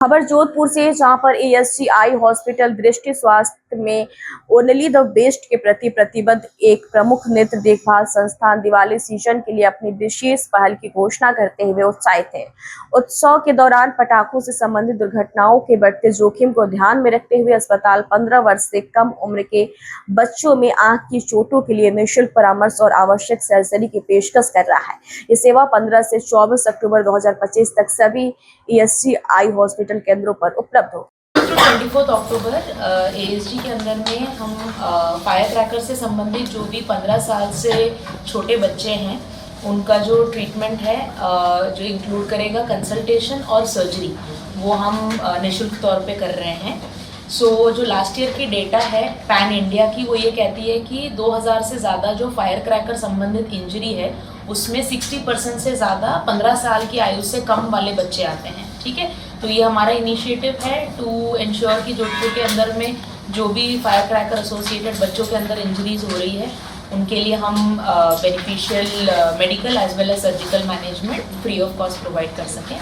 खबर जोधपुर से, जहां पर एएसजी आई हॉस्पिटल दृष्टि स्वास्थ्य में ओनली द बेस्ट के प्रति प्रतिबद्ध एक प्रमुख नेत्र देखभाल संस्थान दिवाली सीजन के लिए अपनी विशेष पहल की घोषणा करते हुए उत्साहित है। उत्सव के दौरान पटाखों से संबंधित दुर्घटनाओं के बढ़ते जोखिम को ध्यान में रखते हुए अस्पताल 15 वर्ष से कम उम्र के बच्चों में आंख की चोटों के लिए निःशुल्क परामर्श और आवश्यक सर्जरी की पेशकश कर रहा है। ये सेवा 15 से 24 अक्टूबर 2025 तक सभी एएसजी आई हॉस्पिटल केंद्रों पर उपलब्ध हो। 24 अक्टूबर एएसजी के अंदर में हम फायर क्रैकर से संबंधित जो भी 15 साल से छोटे बच्चे हैं उनका जो ट्रीटमेंट है जो इंक्लूड करेगा कंसल्टेशन और सर्जरी, वो हम निःशुल्क तौर पे कर रहे हैं। जो लास्ट ईयर की डेटा है पैन इंडिया की, वो ये कहती है कि 2000 से ज़्यादा जो फायर क्रैकर संबंधित इंजरी है उसमें 60% से ज़्यादा 15 साल की आयु से कम वाले बच्चे आते हैं। ठीक है, तो ये हमारा इनिशिएटिव है टू इंश्योर कि जोधपुर के अंदर में जो भी फायर क्रैकर एसोसिएटेड बच्चों के अंदर इंजरीज हो रही है उनके लिए हम beneficial medical as well as surgical management free of cost provide कर सकें।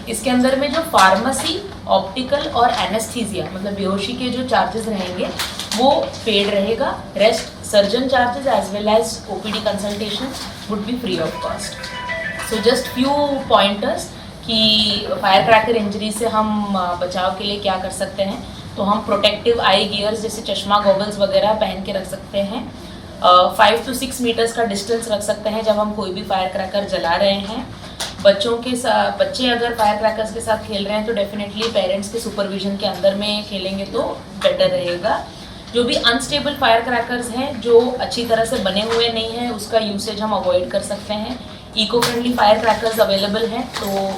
इसके अंदर में जो फार्मेसी, ऑप्टिकल और एनेस्थीसिया मतलब बेहोशी के जो चार्जेस रहेंगे वो पेड रहेगा। Rest surgeon charges as well as OPD consultation would be free of cost. So just few pointers कि फायर क्रैकर इंजरी से हम बचाव के लिए क्या कर सकते हैं। तो हम प्रोटेक्टिव आई गियर्स जैसे चश्मा, गॉगल्स वगैरह पहन के रख सकते हैं। 5 to 6 मीटर्स का डिस्टेंस रख सकते हैं जब हम कोई भी फायर क्रैकर जला रहे हैं। बच्चे अगर फायर क्रैकर्स के साथ खेल रहे हैं तो डेफिनेटली पेरेंट्स के सुपरविजन के अंदर में खेलेंगे तो बेटर रहेगा। जो भी अनस्टेबल फायर क्रैकर्स हैं जो अच्छी तरह से बने हुए नहीं हैं उसका यूसेज हम अवॉइड कर सकते हैं। Eco friendly fire crackers available हैं तो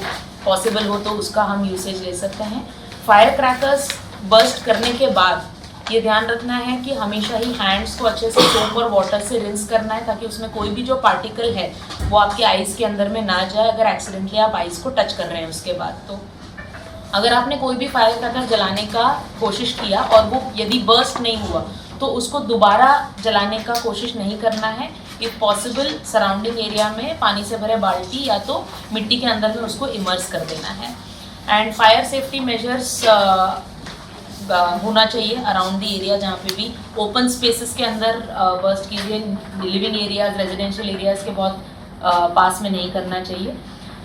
पॉसिबल हो तो उसका हम यूसेज ले सकते हैं। फायर क्रैकर्स बर्स्ट करने के बाद ये ध्यान रखना है कि हमेशा ही हैंड्स को अच्छे से सोप और वाटर से रिंस करना है ताकि उसमें कोई भी जो पार्टिकल है वो आपके आइज़ के अंदर में ना जाए अगर एक्सीडेंटली आप आइज़ को टच कर रहे हैं उसके बाद। तो अगर आपने कोई भी फायर क्रैकर जलाने का कोशिश किया और वो यदि बर्स्ट नहीं हुआ तो उसको दोबारा जलाने का कोशिश नहीं करना है। इफ़ पॉसिबल सराउंडिंग एरिया में पानी से भरे बाल्टी या तो मिट्टी के अंदर में उसको इमर्स कर देना है। एंड फायर सेफ्टी मेजर्स होना चाहिए अराउंड द एरिया जहाँ पे भी ओपन स्पेसेस के अंदर बर्स्ट कीजिए। लिविंग एरियाज, रेजिडेंशियल एरियाज के बहुत पास में नहीं करना चाहिए।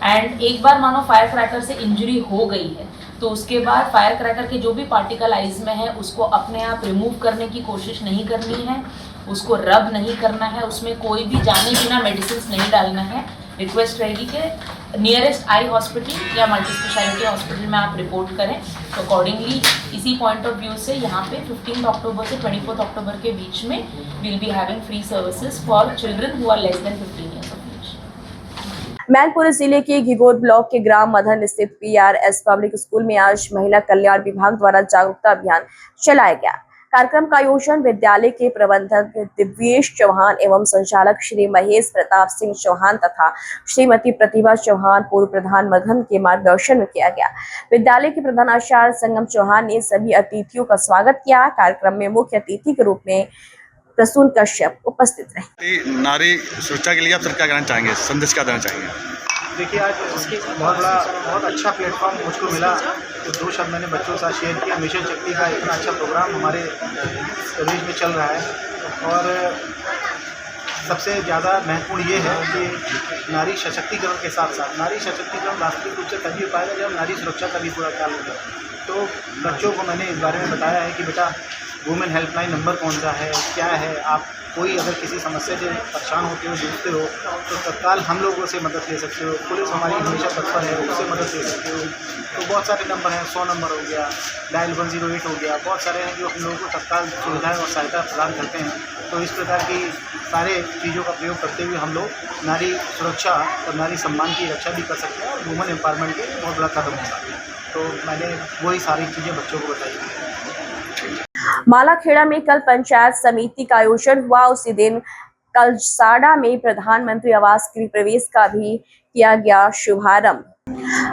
एंड एक बार मानो फायर क्रैकर से इंजरी हो गई है तो उसके बाद फायर क्रैकर के जो भी पार्टिकल आइज में है उसको अपने आप रिमूव करने की कोशिश नहीं करनी है, उसको रब नहीं करना है, उसमें कोई भी जाने बिना मेडिसिन नहीं डालना है। रिक्वेस्ट रहेगी कि नियरेस्ट आई हॉस्पिटल या मल्टी स्पेशलिटी हॉस्पिटल में आप रिपोर्ट करें। तो अकॉर्डिंगली इसी पॉइंट ऑफ व्यू से यहाँ पे 15 अक्टूबर से 24 अक्टूबर के बीच में will be having free services for children who are less than 15 years of age. Mainpuri जिले के घिघोर ब्लॉक के ग्राम मधन स्थित पीआरएस पब्लिक स्कूल में आज महिला कल्याण विभाग द्वारा जागरूकता अभियान चलाया गया। कार्यक्रम का आयोजन विद्यालय के प्रबंधक दिव्येश चौहान एवं संचालक श्री महेश प्रताप सिंह चौहान तथा श्रीमती प्रतिभा चौहान पूर्व प्रधान मधन के मार्गदर्शन में किया गया। विद्यालय के प्रधानाचार्य संगम चौहान ने सभी अतिथियों का स्वागत किया। कार्यक्रम में मुख्य अतिथि के रूप में प्रसून कश्यप उपस्थित रहे। नारी सुरक्षा के लिए आप सर क्या कहना चाहेंगे, संदेश क्या देना चाहेंगे? देखिए, आज बहुत अच्छा प्लेटफॉर्म मुझको मिला तो 2 शब्द मैंने बच्चों के साथ शेयर किया। मिशन शक्ति का इतना अच्छा प्रोग्राम हमारे प्रदेश में चल रहा है और सबसे ज़्यादा महत्वपूर्ण ये है कि नारी सशक्तिकरण के साथ साथ नारी सशक्तिकरण वास्तविक रूप से तभी हो पाएगा जब नारी सुरक्षा का भी पूरा ख्याल होगा। तो बच्चों को मैंने इस बारे में बताया है कि बेटा वुमेन हेल्पलाइन नंबर कौन सा है, क्या है, आप कोई अगर किसी समस्या से परेशान होते हो, जूझते हो तो तत्काल हम लोगों से मदद ले सकते हो। पुलिस हमारी हमेशा तत्पर है, उससे मदद ले सकते हो। तो बहुत सारे नंबर हैं, 100 नंबर हो गया, डायल 108 हो गया, बहुत सारे हैं जो हम लोगों को तत्काल सुविधाएं और सहायता प्रदान करते हैं। तो इस प्रकार की सारे चीज़ों का प्रयोग करते हुए हम लोग नारी सुरक्षा और नारी सम्मान की रक्षा भी कर सकते हैं और वुमेन एम्पावरमेंट के बहुत बड़ा कदम होता है। तो मैंने वही सारी चीज़ें बच्चों को बताई। मालाखेड़ा में कल पंचायत समिति का आयोजन हुआ। उसी दिन कलसाड़ा में प्रधानमंत्री आवास गृह प्रवेश का भी किया गया शुभारंभ।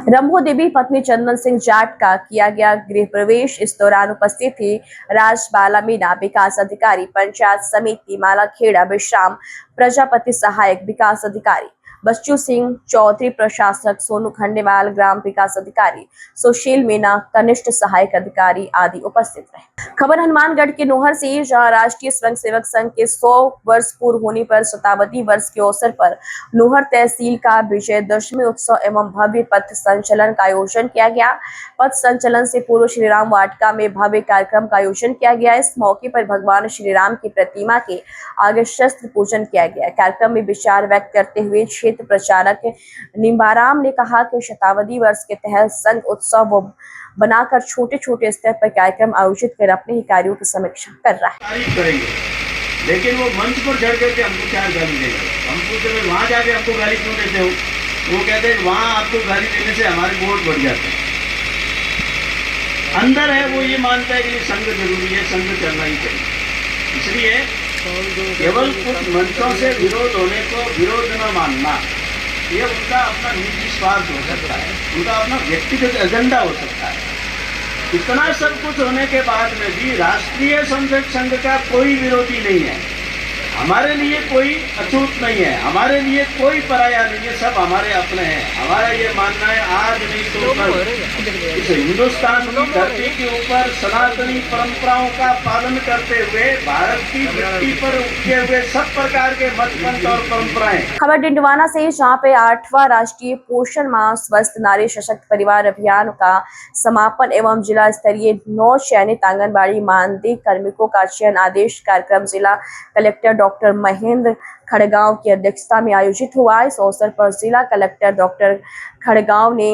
रंभो देवी पत्नी चंदन सिंह जाट का किया गया गृह प्रवेश। इस दौरान उपस्थित थे राजबाला मीना विकास अधिकारी, पंचायत समिति मालाखेड़ा विश्राम प्रजापति सहायक विकास अधिकारी, बच्चू सिंह चौधरी, प्रशासक सोनू खंडेवाल, ग्राम विकास अधिकारी सुशील मीना, कनिष्ठ सहायक अधिकारी आदि उपस्थित रहे। खबर हनुमानगढ़ के नोहर से, जहां राष्ट्रीय स्वयंसेवक संघ के 100 वर्ष पूर्व होने पर शताब्दी वर्ष के अवसर पर नोहर तहसील का विजयदशमी उत्सव एवं भव्य पथ संचलन का आयोजन किया गया। पथ संचलन से पूर्व श्री राम वाटिका में भव्य कार्यक्रम का आयोजन किया गया। इस मौके पर भगवान श्री राम की प्रतिमा के आगे शस्त्र पूजन किया गया। कार्यक्रम में विचार व्यक्त करते हुए क्षेत्र प्रचारक निम्बाराम ने कहा कि शताब्दी वर्ष के तहत संघ उत्सव बनाकर छोटे छोटे स्तर पर कार्यक्रम आयोजित कर अपने ही कार्यों की समीक्षा कर रहा है। तारीफ करेंगे, लेकिन वो मंच पर चढ़ करके हमको क्या गाली देंगे। हम पूछते हैं वहाँ जाके हमको गाली क्यों देते हो, वो कहते हैं वहाँ आपको गाली देने से हमारे वोट बढ़ जाते हैं। अंदर है वो ये मानता है कि संघ जरूरी है, संघ करना ही चाहिए। इसलिए केवल कुछ मंचों से विरोध होने को विरोध न मानना, ये उनका अपना निजी स्वार्थ हो सकता है, उनका अपना व्यक्तिगत एजेंडा हो सकता है। इतना सब कुछ होने के बाद में भी राष्ट्रीय स्वयंसेवक संघ का कोई विरोधी नहीं है, हमारे लिए कोई अछूत नहीं है, हमारे लिए कोई पराया नहीं है, सब हमारे अपने हैं। हमारा ये मानना है आज नहीं तो कल इस हिंदुस्तान की धरती के ऊपर सनातनी परंपराओं का पालन करते हुए भारत की मिट्टी पर उगे हुए सब प्रकार के मत पंथ और परंपराएं। खबर डिंडवाना से, जहां पे 8वां राष्ट्रीय पोषण माह स्वस्थ नारी सशक्त परिवार अभियान का समापन एवं जिला स्तरीय 9 चयनित आंगनबाड़ी मानदेय कार्मिकों का चयन आदेश कार्यक्रम जिला कलेक्टर डॉक्टर महेंद्र खड़गांव की अध्यक्षता में आयोजित हुआ। इस अवसर पर जिला कलेक्टर डॉक्टर खड़गांव ने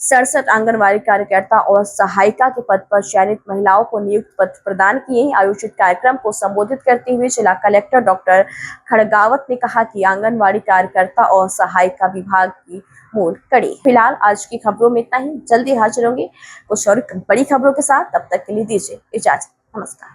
67 आंगनबाड़ी कार्यकर्ता और सहायिका के पद पर चयनित महिलाओं को नियुक्ति पत्र प्रदान किए। आयोजित कार्यक्रम को संबोधित करते हुए जिला कलेक्टर डॉक्टर खड़गावत ने कहा कि आंगनबाड़ी कार्यकर्ता और सहायिका विभाग की मूल कड़ी। फिलहाल आज की खबरों में इतना ही, जल्दी हाजिर होंगे कुछ और बड़ी खबरों के साथ। तब तक के लिए दीजिए इजाजत, नमस्कार।